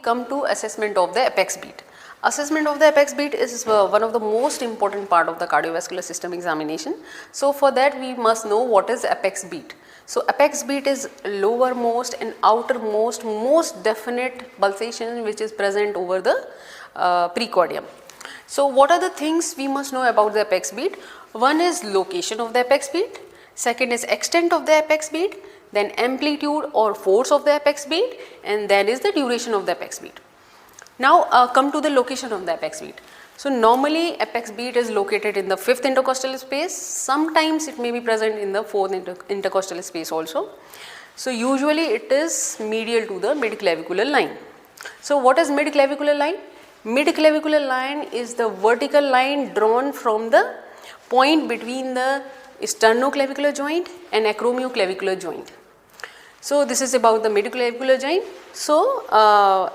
come to assessment of the apex beat. Assessment of the apex beat is one of the most important part of the cardiovascular system examination. So for that we must know what is apex beat. So apex beat is lowermost and outermost most definite pulsation which is present over the precordium. So what are the things we must know about the apex beat? One is location of the apex beat, second is extent of the apex beat, then amplitude or force of the apex beat, and then is the duration of the apex beat. Now come to the location of the apex beat. So normally apex beat is located in the 5th intercostal space, sometimes it may be present in the 4th intercostal space also. So usually it is medial to the midclavicular line. So what is midclavicular line? Midclavicular line is the vertical line drawn from the point between the sternoclavicular joint and acromioclavicular joint. So this is about the midclavicular joint. So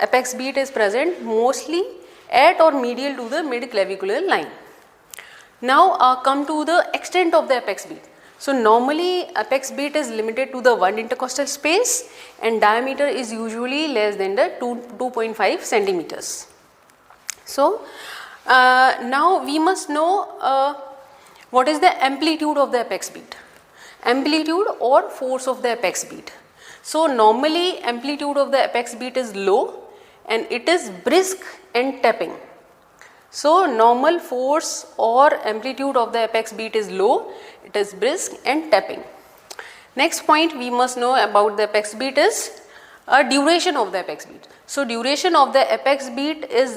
apex beat is present mostly at or medial to the midclavicular line. Now come to the extent of the apex beat. So normally apex beat is limited to the 1 intercostal space and diameter is usually less than the 2.5 centimeters. So now we must know what is the amplitude of the apex beat, amplitude or force of the apex beat. So normally amplitude of the apex beat is low and it is brisk and tapping. So normal force or amplitude of the apex beat is low, it is brisk and tapping. Next point we must know about the apex beat is duration of the apex beat. So duration of the apex beat is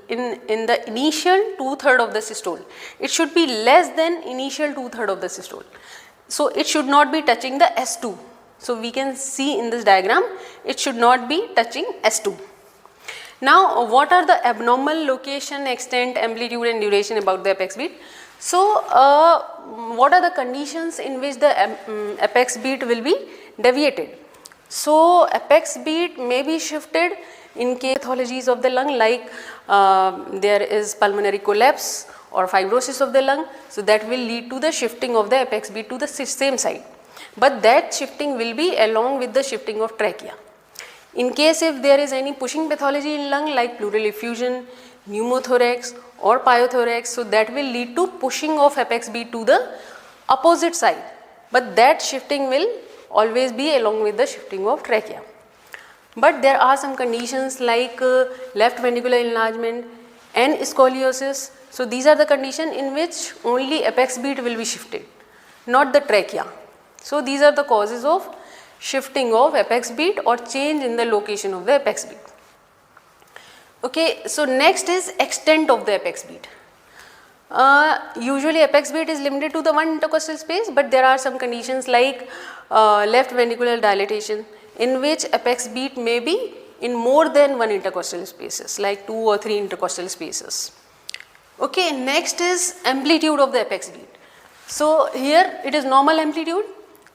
in the initial 2/3 of the systole. It should be less than initial 2/3 of the systole. So it should not be touching the S2. So we can see in this diagram it should not be touching S2. Now what are the abnormal location, extent, amplitude and duration about the apex beat? So what are the conditions in which the apex beat will be deviated? So apex beat may be shifted in case pathologies of the lung like there is pulmonary collapse or fibrosis of the lung. So that will lead to the shifting of the apex beat to the same side. But that shifting will be along with the shifting of trachea. In case if there is any pushing pathology in lung like pleural effusion, pneumothorax or pyothorax, so that will lead to pushing of apex beat to the opposite side. But that shifting will always be along with the shifting of trachea. But there are some conditions like left ventricular enlargement and scoliosis. So these are the conditions in which only apex beat will be shifted, not the trachea. So these are the causes of shifting of apex beat or change in the location of the apex beat. Okay, so next is extent of the apex beat. Usually apex beat is limited to the 1 intercostal space, but there are some conditions like left ventricular dilatation in which apex beat may be in more than 1 intercostal spaces like 2 or 3 intercostal spaces. Okay, next is amplitude of the apex beat. So here it is normal amplitude.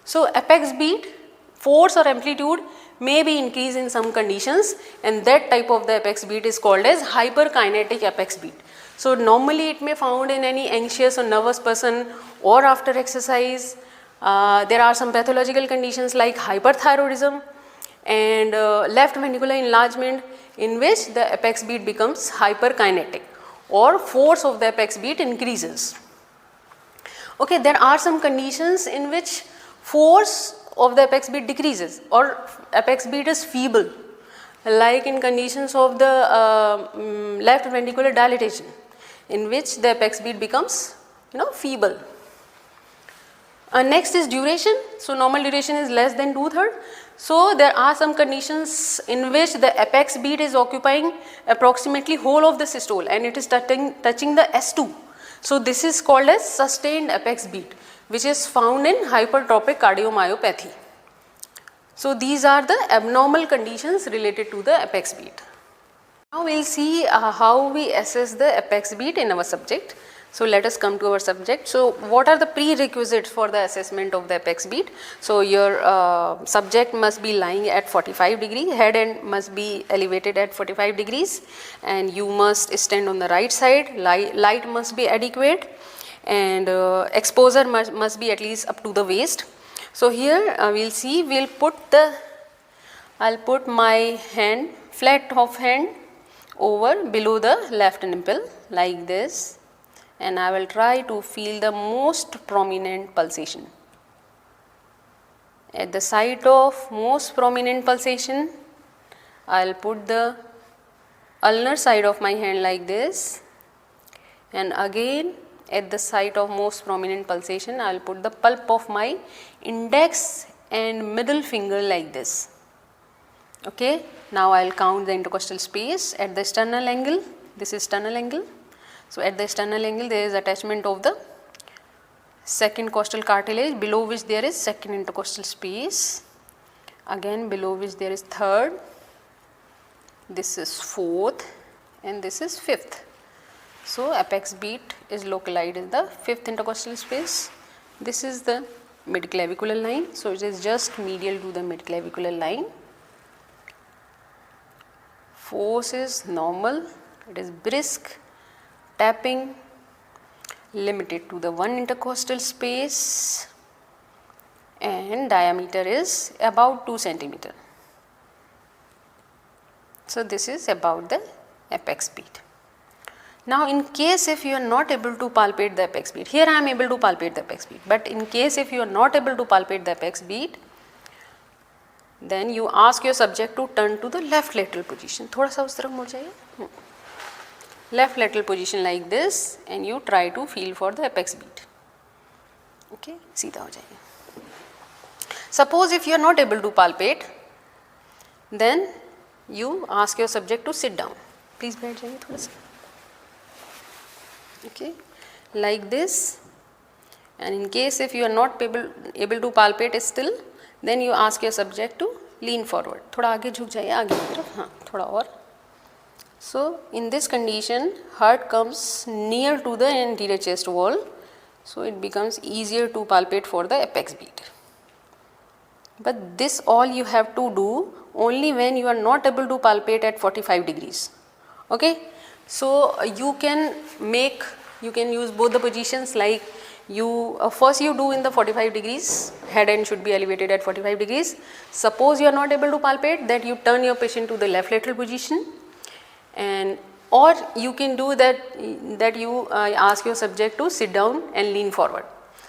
So apex beat, force or amplitude may be increased in some conditions and that type of the apex beat is called as hyperkinetic apex beat. So normally it may found in any anxious or nervous person or after exercise. There are some pathological conditions like hyperthyroidism and left ventricular enlargement in which the apex beat becomes hyperkinetic or force of the apex beat increases. Okay, there are some conditions in which force of the apex beat decreases or apex beat is feeble, like in conditions of the left ventricular dilatation in which the apex beat becomes feeble. Next is duration. So normal duration is less than 2/3. So there are some conditions in which the apex beat is occupying approximately whole of the systole and it is touching the S2. So this is called as sustained apex beat, which is found in hypertrophic cardiomyopathy. So these are the abnormal conditions related to the apex beat. Now we will see how we assess the apex beat in our subject. So let us come to our subject. So what are the prerequisites for the assessment of the apex beat? So your subject must be lying at 45 degrees, head end must be elevated at 45 degrees and you must stand on the right side, light must be adequate and exposure must be at least up to the waist. So here we will see, I'll put my hand flat of hand over below the left nipple like this, and I will try to feel the most prominent pulsation. At the site of most prominent pulsation, I will put the ulnar side of my hand like this, and again at the site of most prominent pulsation I will put the pulp of my index and middle finger like this. Okay. Now I will count the intercostal space at the sternal angle. This is sternal angle. So at the sternal angle there is attachment of the second costal cartilage, below which there is second intercostal space, again below which there is third, this is fourth, and this is fifth. So apex beat is localized in the fifth intercostal space. This is the midclavicular line, so it is just medial to the midclavicular line. Force is normal, it is brisk, tapping, limited to the one intercostal space, and diameter is about 2 centimeter. So this is about the apex beat. Now in case if you are not able to palpate the apex beat, here I am able to palpate the apex beat, but in case if you are not able to palpate the apex beat, then you ask your subject to turn to the left lateral position. थोड़ा सा उस तरफ मुड़ जाइए. Left lateral position like this, and you try to feel for the apex beat. Okay, सीधा हो जाइए. Suppose if you are not able to palpate, then you ask your subject to sit down. Please बैठ जाइए थोड़ा सा. Okay, like this, and in case if you are not able to palpate still, then you ask your subject to lean forward. थोड़ा आगे झुक जाइए, आगे की तरफ. हाँ, थोड़ा और. So in this condition, heart comes near to the anterior chest wall, so it becomes easier to palpate for the apex beat. But this all you have to do only when you are not able to palpate at 45 degrees. Okay, so you can use both the positions, like you first you do in the 45 degrees, head end should be elevated at 45 degrees. Suppose you are not able to palpate, that you turn your patient to the left lateral position, and or you can do that you ask your subject to sit down and lean forward.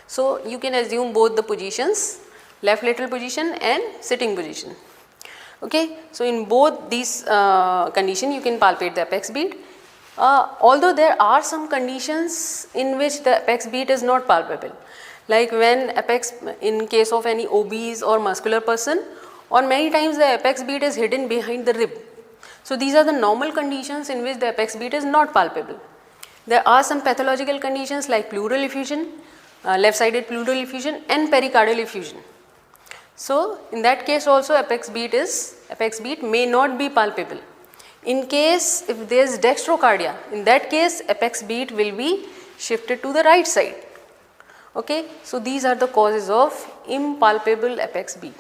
So you can assume both the positions, left lateral position and sitting position. Okay, so in both these conditions you can palpate the apex beat. Although there are some conditions in which the apex beat is not palpable, like when apex, in case of any obese or muscular person, or many times the apex beat is hidden behind the rib. So these are the normal conditions in which the apex beat is not palpable. There are some pathological conditions like pleural effusion, left sided pleural effusion and pericardial effusion. So in that case also apex beat may not be palpable. In case if there is dextrocardia, in that case apex beat will be shifted to the right side. Okay, so these are the causes of impalpable apex beat.